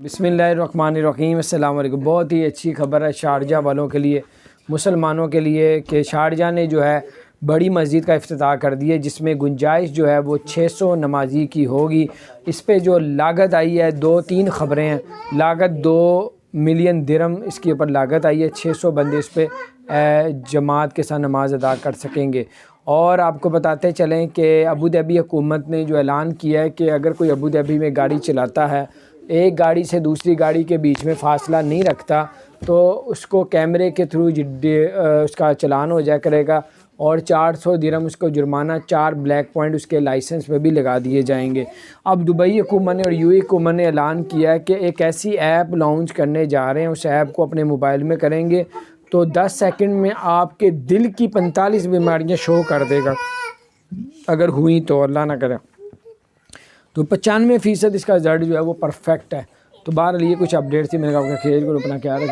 बिस्मिल्लाहिर्रहमानिर्रहीम। अस्सलाम वालेकुम। बहुत ही अच्छी खबर है शारजा वालों के लिए, मुसलमानों के लिए कि शारजा ने जो है बड़ी मस्जिद का इफ्तिताह कर दी है, जिसमें गुंजाइश जो है वो 600 नमाजी की होगी। इस पे जो लागत आई है, 2-3 ख़बरें हैं। लागत 2 मिलियन दिरहम इसके ऊपर लागत आई है। 600 बंदे इस पे जमात के साथ नमाज अदा कर सकेंगे। और आपको बताते चलें कि अबू धाबी हुकूमत ने जो ऐलान किया है कि अगर कोई अबू धाबी में गाड़ी चलाता है, एक गाड़ी से दूसरी गाड़ी के बीच में फ़ासला नहीं रखता, तो उसको कैमरे के थ्रू उसका चालान हो जाया करेगा और 400 दिरहम उसको जुर्माना, 4 ब्लैक पॉइंट उसके लाइसेंस पे भी लगा दिए जाएंगे। अब दुबई हुकूमत ने और यूएई हुकूमत ने ऐलान किया है कि एक ऐसी ऐप लॉन्च करने जा रहे हैं। उस ऐप को अपने मोबाइल में करेंगे तो 10 सेकंड में आपके दिल की 45 बीमारियां शो कर देगा, अगर हुई तो, अल्लाह ना करे। तो 95% इसका रिज़ल्ट जो है वो परफेक्ट है। तो बहरहाल ये कुछ अपडेट थी, मैंने कहा आपका खैर को अपना ख्याल रखें।